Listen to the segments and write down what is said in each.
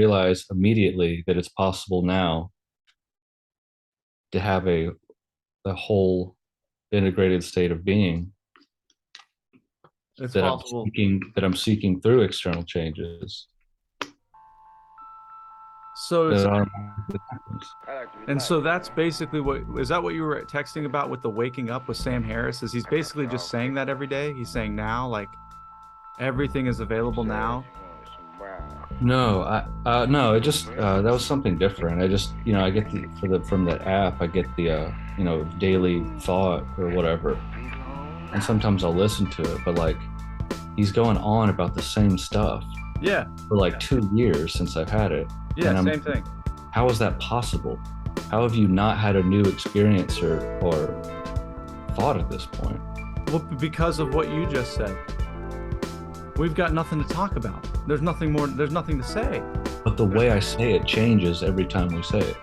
realize immediately that it's possible now to have a whole integrated state of being It's that I'm possible. seeking through external changes So it's that are and so that's basically what is that what you were texting about with the waking up with Sam Harris? Is he's basically just saying that every day? He's saying now, like everything is available now. no, no, it just that was something different. I just, I get the from the app, I get the daily thought or whatever, and sometimes I'll listen to it, but like he's going on about the same stuff Yeah, for like 2 years since I've had it, yeah, and same thing. how is that possible? How have you not had a new experience or thought at this point? Well, because of what you just said. We've got nothing to talk about. There's nothing more, there's nothing to say. But the way I say it changes every time we say it.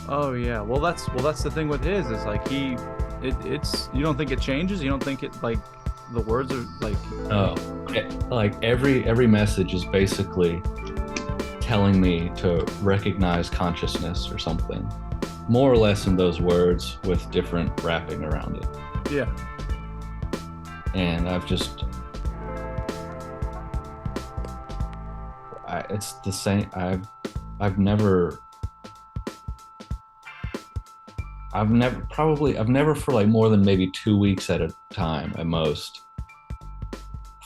Oh yeah. Well that's the thing with his is like it's you don't think it changes? You don't think it like the words are like Oh, like every message is basically telling me to recognize consciousness or something, more or less in those words with different wrapping around it. yeah. And it's the same. I've never, I've never for like more than maybe 2 weeks at a time at most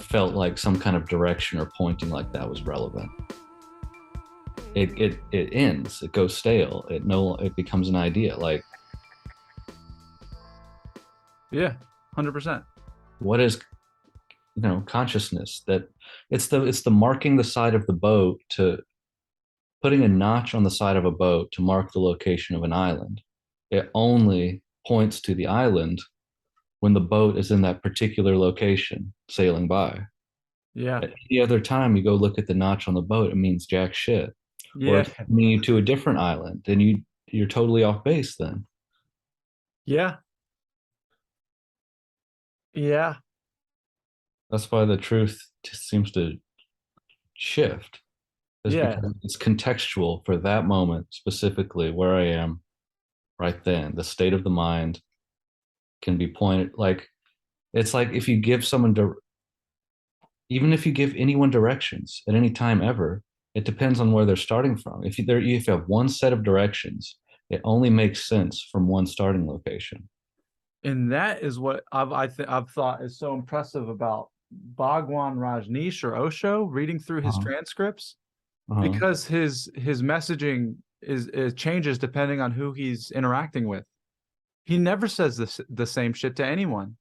felt like some kind of direction or pointing like that was relevant. It ends. It goes stale. It becomes an idea. Like, Yeah. 100%. what is consciousness? That it's the marking the side of the boat, to putting a notch on the side of a boat to mark the location of an island. It only points to the island when the boat is in that particular location sailing by. Yeah. At any other time you go look at the notch on the boat, it means jack shit. Or Yeah. it's taking you to a different island, then you're totally off base then. Yeah. Yeah. That's why the truth just seems to shift, is Yeah. because it's contextual for that moment, specifically where I am right then. The state of the mind can be pointed like, it's like if you give even if you give anyone directions at any time ever, it depends on where they're starting from. If you have one set of directions, it only makes sense from one starting location. And that is what I've thought is so impressive about Bhagwan Rajneesh or Osho reading through his Uh-huh. transcripts Uh-huh. because his messaging is changes depending on who he's interacting with. He never says the same shit to anyone,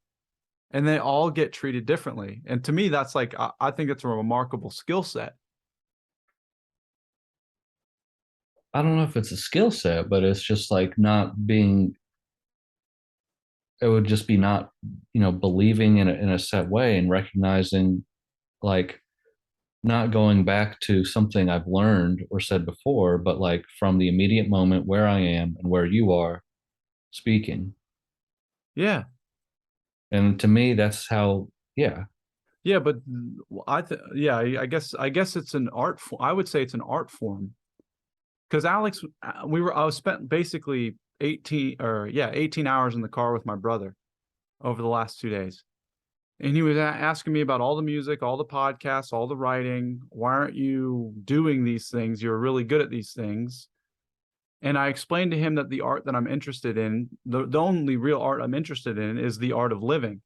and they all get treated differently. And to me, that's like I think it's a remarkable skill set. I don't know if it's a skill set, but it's just like not being, it would just be not, believing in a set way and recognizing, like, not going back to something I've learned or said before, but like from the immediate moment where I am and where you are speaking. Yeah, And to me, that's how, yeah. yeah, but yeah, I guess it's an art form. I would say it's an art form because Alex, I was spent basically 18 hours in the car with my brother over the last 2 days. And he was asking me about all the music, all the podcasts, all the writing. Why aren't you doing these things? You're really good at these things. And I explained to him that the art that I'm interested in, the only real art I'm interested in is the art of living.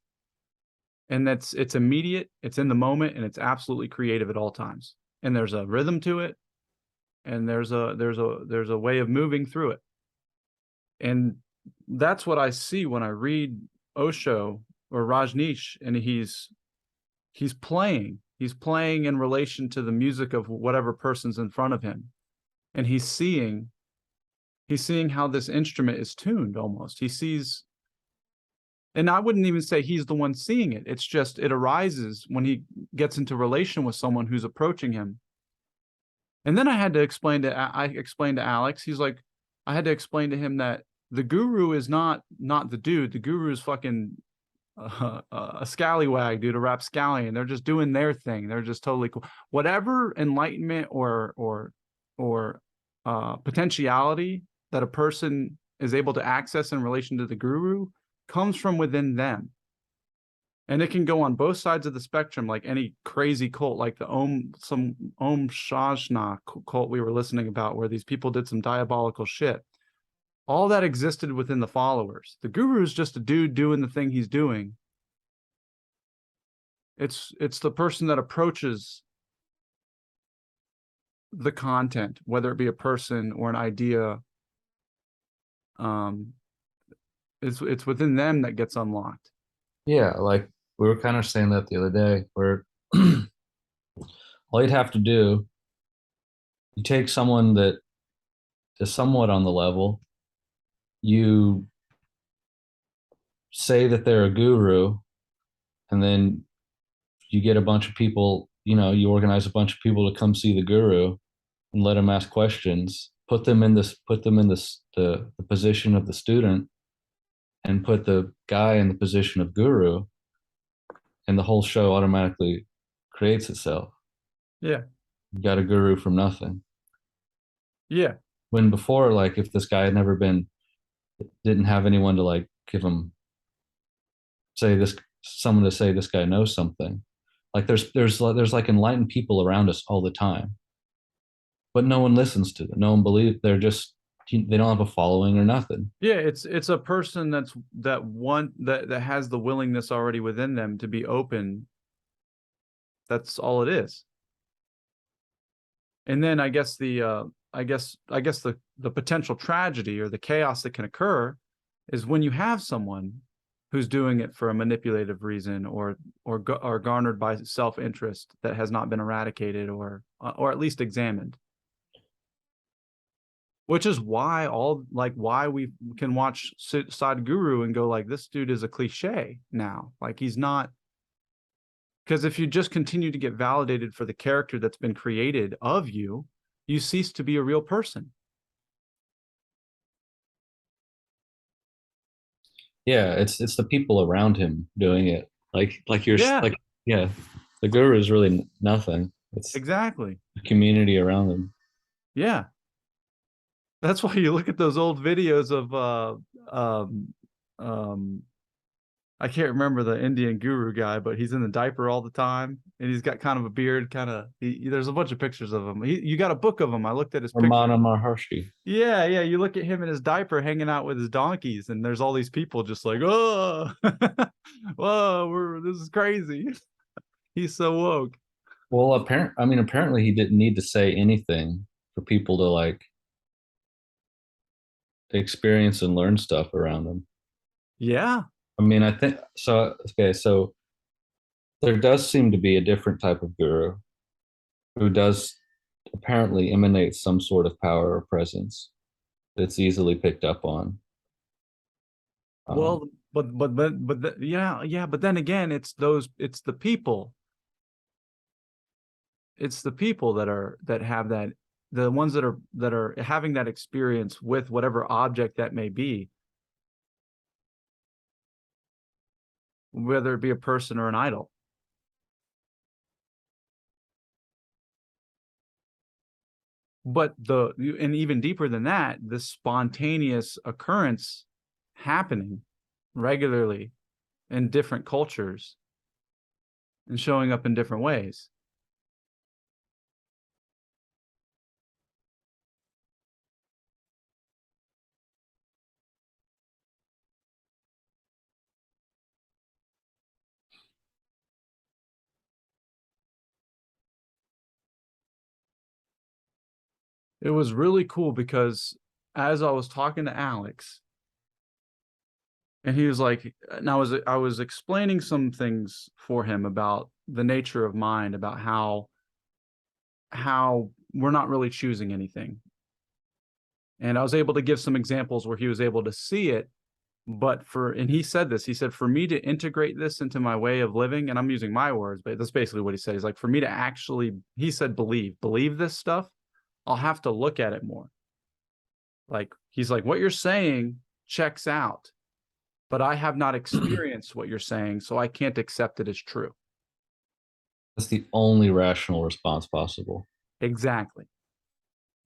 And it's immediate, it's in the moment, and it's absolutely creative at all times. And there's a rhythm to it, and there's a way of moving through it. And that's what I see when I read Osho or Rajneesh, and he's playing. He's playing in relation to the music of whatever person's in front of him. And he's seeing how this instrument is tuned almost. He sees, and I wouldn't even say he's the one seeing it. It's just it arises when he gets into relation with someone who's approaching him. And then I explained to Alex, he's like, I had to explain to him that the guru is not the dude. The guru is fucking a scallywag, dude, a rapscallion. They're just doing their thing. They're just totally cool. Whatever enlightenment or potentiality that a person is able to access in relation to the guru comes from within them. And it can go on both sides of the spectrum, like any crazy cult, like the some Om Shajna cult we were listening about, where these people did some diabolical shit. All that existed within the followers. The guru is just a dude doing the thing he's doing. It's the person that approaches the content, whether it be a person or an idea. Um, it's within them that gets unlocked. Yeah, like we were kind of saying that the other day, where all you'd have to do, you take someone that is somewhat on the level, you say that they're a guru, and then you get a bunch of people, you organize a bunch of people to come see the guru and let them ask questions, put them in the position of the student and put the guy in the position of guru, and the whole show automatically creates itself. Yeah, You got a guru from nothing. yeah, When before, like if this guy had never been, didn't have anyone to like give him, say this, someone to say this guy knows something. Like there's like enlightened people around us all the time, but no one listens to them. No one believes. They don't have a following or nothing. yeah. It's a person that has the willingness already within them to be open. That's all it is. And then I guess the potential tragedy or the chaos that can occur is when you have someone who's doing it for a manipulative reason or garnered by self-interest that has not been eradicated or at least examined. Which is why we can watch Sadhguru and go like, this dude is a cliche now. Like he's not, because if you just continue to get validated for the character that's been created of you, you cease to be a real person. Yeah, it's the people around him doing it. Like you're Yeah, like yeah, the guru is really nothing. It's exactly. the community around them. Yeah. That's why you look at those old videos of um I can't remember the Indian guru guy, but he's in the diaper all the time and he's got kind of a beard, there's a bunch of pictures of him. You got a book of him. I looked at his picture. Ramana Maharshi. Yeah, yeah. You look at him in his diaper hanging out with his donkeys, and there's all these people just like, oh, whoa, this is crazy. He's so woke. Well, apparently he didn't need to say anything for people to like experience and learn stuff around him. Yeah. I mean, I think so. Okay, so there does seem to be a different type of guru who does apparently emanate some sort of power or presence that's easily picked up on. Um, Well, yeah, yeah. But then again, it's the people. It's the people that have that, the ones that are having that experience with whatever object that may be, whether it be a person or an idol. But and even deeper than that, the spontaneous occurrence happening regularly in different cultures and showing up in different ways. It was really cool because as I was talking to Alex, and he was like, and I was explaining some things for him about the nature of mind, about how we're not really choosing anything. And I was able to give some examples where he was able to see it. And he said this, he said, for me to integrate this into my way of living, and I'm using my words, but that's basically what he said. He's like, for me to actually, he said, believe this stuff, I'll have to look at it more. Like, he's like, what you're saying checks out. but I have not experienced what you're saying, so I can't accept it as true. That's the only rational response possible. Exactly.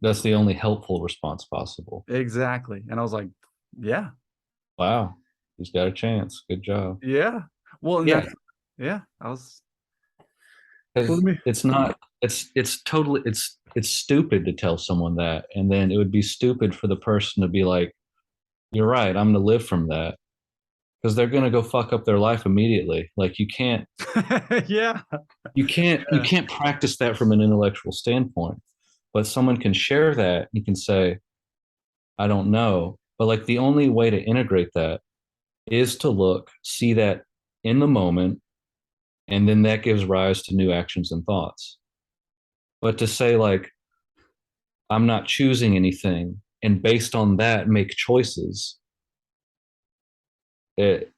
That's the only helpful response possible. Exactly. And I was like, yeah, Wow, he's got a chance. Good job. yeah. Well, and Yeah, that's, yeah, I was, let because me, it's not. It's totally. It's stupid to tell someone that, and then it would be stupid for the person to be like, "You're right. I'm going to live from that." Because they're going to go fuck up their life immediately. Like yeah, you yeah, can't practice that from an intellectual standpoint. But someone can share that. You can say, I don't know. But like the only way to integrate that is to see that in the moment, and then that gives rise to new actions and thoughts. But to say like, I'm not choosing anything, and based on that make choices, it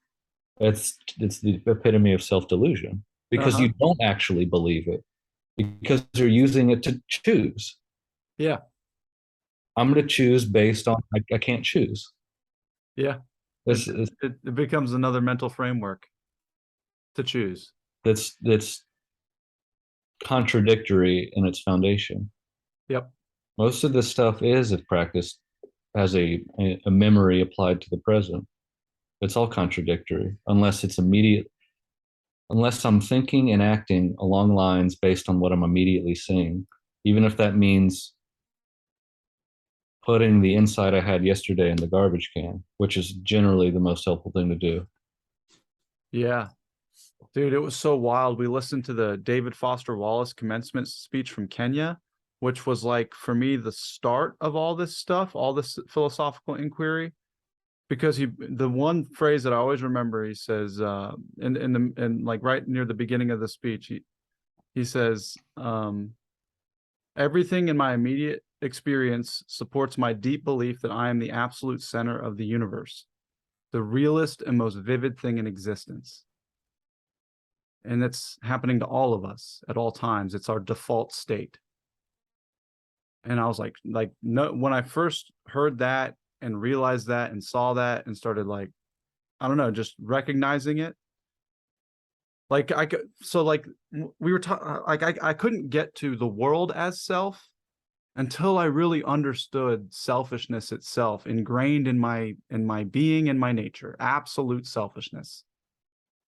it's the epitome of self-delusion because uh-huh, you don't actually believe it because you're using it to choose. yeah, I'm going to choose based on I can't choose. yeah. It, This is it becomes another mental framework to choose. that's contradictory in its foundation. Yep. Most of this stuff is, if practiced, has a memory applied to the present. It's all contradictory unless it's immediate, unless I'm thinking and acting along lines based on what I'm immediately seeing, even if that means putting the insight I had yesterday in the garbage can, which is generally the most helpful thing to do. Yeah. Dude, it was so wild. We listened to the David Foster Wallace commencement speech from Kenya, which was like for me the start of all this stuff, all this philosophical inquiry. Because the one phrase that I always remember, he says, in like right near the beginning of the speech, he says, everything in my immediate experience supports my deep belief that I am the absolute center of the universe, the realest and most vivid thing in existence. And it's happening to all of us at all times. It's our default state. And I was like, no, when I first heard that and realized that and saw that and started like, I don't know, just recognizing it. Like I could, so like we were talking, like I couldn't get to the world as self until I really understood selfishness itself, ingrained in my being and my nature, absolute selfishness,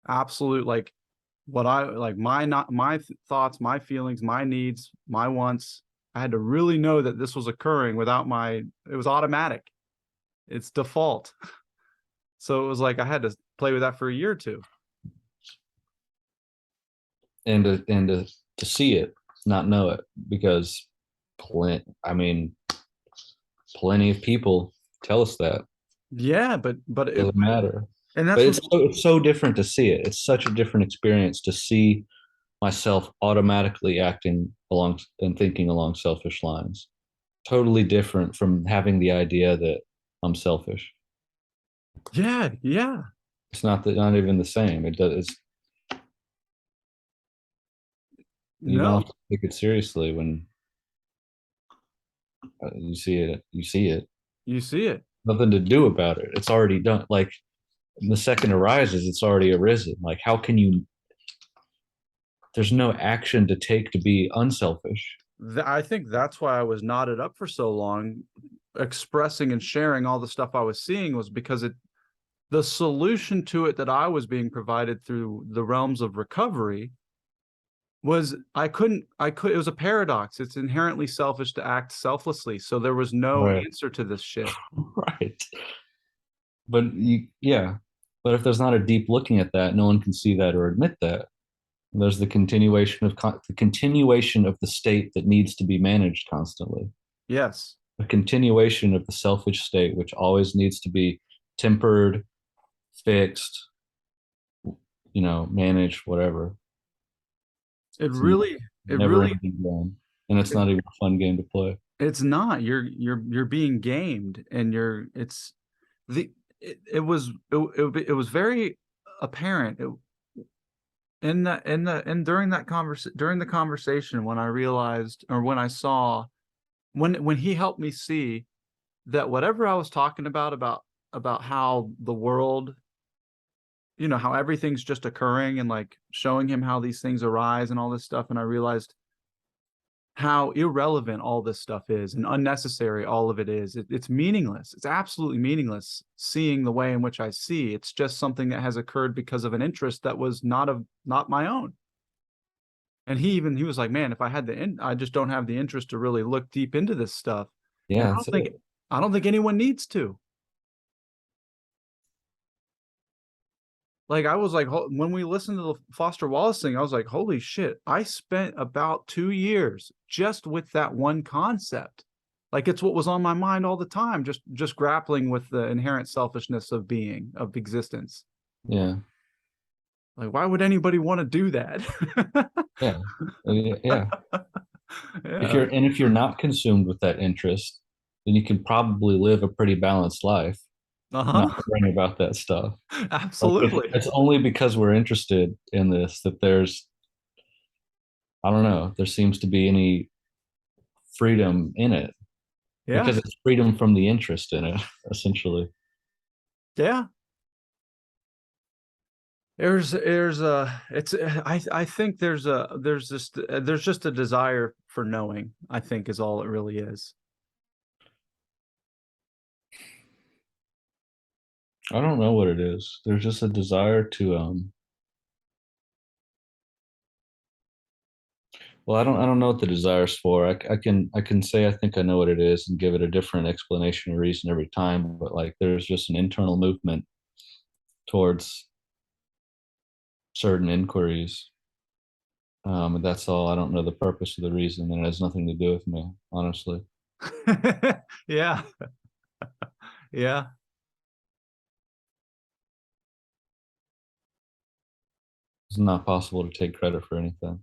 absolute like what I like my not my thoughts, my feelings, my needs, my wants. I had to really know that this was occurring without my. It was automatic. It's default. So it was like I had to play with that for a year or two. And to see it, not know it, because I mean, plenty of people tell us that Yeah, but it doesn't matter. and But that's what. it's so different to see it. It's such a different experience to see myself automatically acting along and thinking along selfish lines. Totally different from having the idea that I'm selfish. Yeah, yeah. It's not even the same. It does. It's, you don't No, have to take it seriously when you see it. You see it. you see it. Nothing to do about it. It's already done. Like the second arises, it's already arisen. Like how can you? There's no action to take to be unselfish. I think that's why I was knotted up for so long, expressing and sharing all the stuff I was seeing was because the solution to it that I was being provided through the realms of recovery was it was a paradox. It's inherently selfish to act selflessly. So there was no Right. answer to this shit. Right. Yeah. But if there's not a deep looking at that, no one can see that or admit that. There's the continuation of the state that needs to be managed constantly. Yes. A continuation of the selfish state, which always needs to be tempered, fixed, managed, whatever. It It's a really it never really ending game. And it's it, not even a fun game to play. it's not. You're being gamed and the it was very apparent in during that during the conversation when I realized or when I saw when he helped me see that whatever I was talking about how the world you know, how everything's just occurring and like showing him how these things arise and all this stuff. And I realized how irrelevant all this stuff is and unnecessary all of it is. It's meaningless. It's absolutely meaningless seeing the way in which I see. It's just something that has occurred because of an interest that was not my own. And he was like, man, if I had I just don't have the interest to really look deep into this stuff. And Yeah, that's it. I don't think anyone needs to. Like I was like, when we listened to the Foster Wallace thing, I was like, holy shit, I spent about 2 years just with that one concept. Like it's what was on my mind all the time, just grappling with the inherent selfishness of being, of existence. Yeah, Like, why would anybody want to do that? yeah, yeah. Yeah. If you're not consumed with that interest, then you can probably live a pretty balanced life, not Uh-huh. worrying about that stuff. Like Absolutely. it's only because we're interested in this that there's, I don't know, there seems to be any freedom in it Yeah. because it's freedom from the interest in it, essentially. Yeah. There's a it's I think there's just a desire for knowing, I think is all it really is. I don't know what it is. There's just a desire to well, I don't know what the desire is for. I can say I think I know what it is and give it a different explanation or reason every time, but like there's just an internal movement towards certain inquiries. And that's all. I don't know the purpose of the reason, and it has nothing to do with me, honestly. Yeah. Yeah. It's not possible to take credit for anything.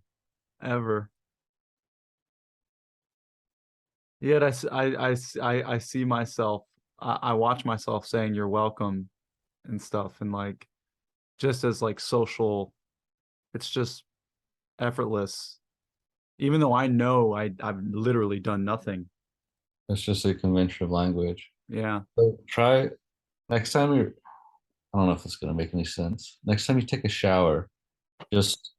Ever. Yet I see myself, I watch myself saying you're welcome and stuff, and like just as like social, it's just effortless. Even though I know I've literally done nothing. It's just a convention of language. Yeah. So try next time you're, I don't know if it's going to make any sense. Next time you take a shower, just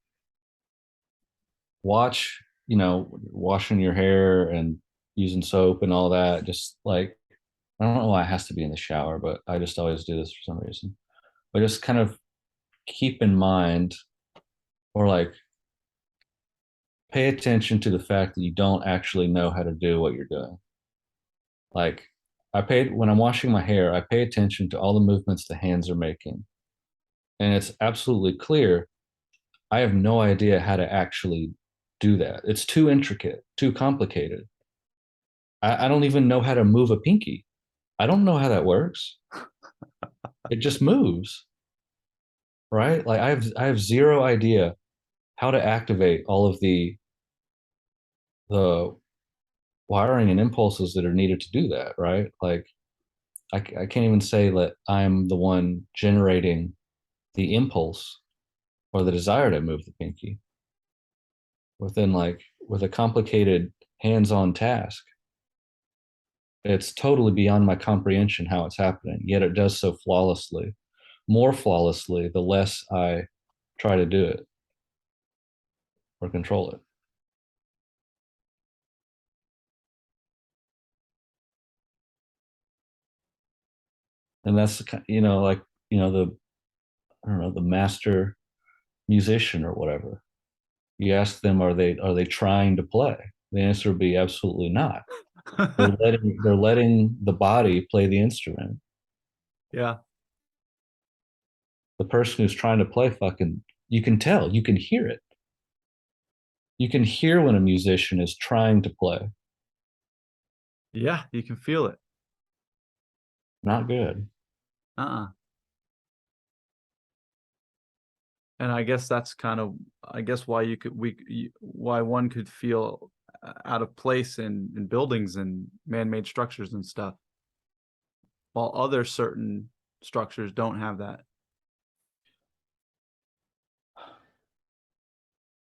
watch, washing your hair and using soap and all that. Just like, I don't know why it has to be in the shower, but I just always do this for some reason. But just kind of keep in mind or like pay attention to the fact that you don't actually know how to do what you're doing. Like, when I'm washing my hair, I pay attention to all the movements the hands are making. And it's absolutely clear I have no idea how to actually do that. It's too intricate, too complicated. I don't even know how to move a pinky. I don't know how that works. It just moves, right? Like I have zero idea how to activate all of the wiring and impulses that are needed to do that, right? Like I can't even say that I'm the one generating the impulse or the desire to move the pinky with a complicated hands-on task. It's totally beyond my comprehension how it's happening, yet it does so flawlessly, more flawlessly the less I try to do it or control it. And that's like the I don't know the master musician or whatever. You ask them, are they trying to play? The answer would be absolutely not. They're letting the body play the instrument. Yeah. The person who's trying to play fucking you can tell, you can hear it. You can hear when a musician is trying to play. Yeah, you can feel it. Not good. Uh-uh. And I guess that's kind of, I guess why why one could feel out of place in buildings and man-made structures and stuff, while other certain structures don't have that.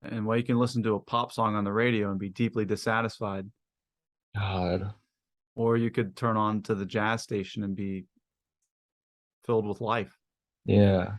And why you can listen to a pop song on the radio and be deeply dissatisfied, God. or you could turn on to the jazz station and be filled with life. Yeah.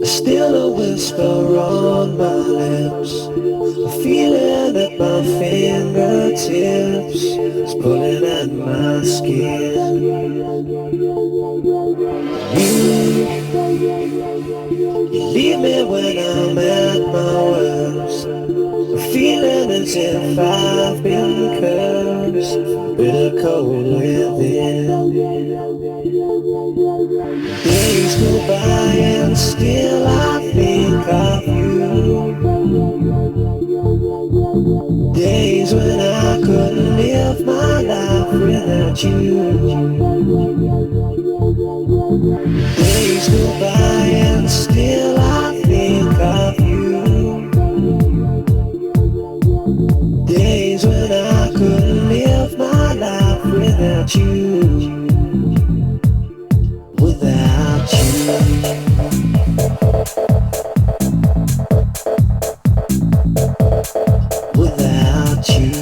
Still a whisper on my lips, a feeling at my fingertips, it's pulling at my skin. You leave me when I'm at my worst, a feeling as if I've been cursed, bitter cold within. Days go by and still I think of you. Days when I couldn't live my life without you. Days go by and still I think of you. Days when I couldn't live my life without you. Without you. Without you.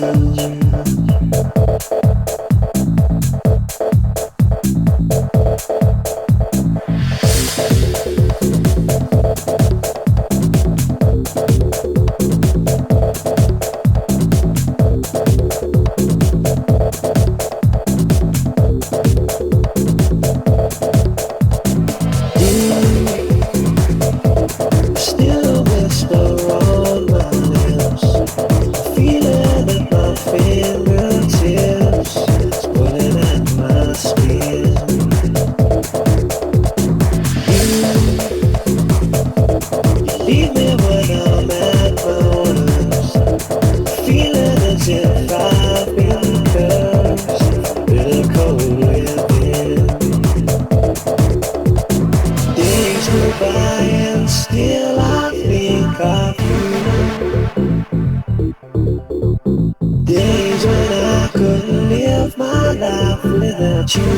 Days when I couldn't live my life without you.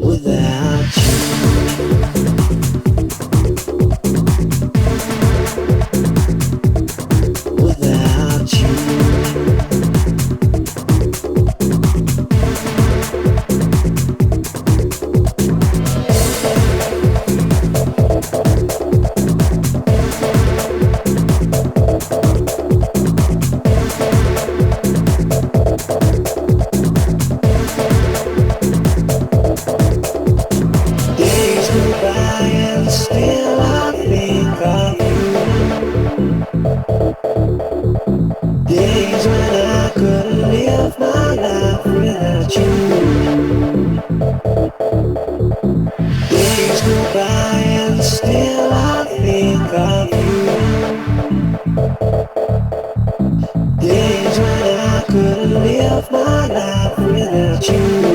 Without you. Without you. you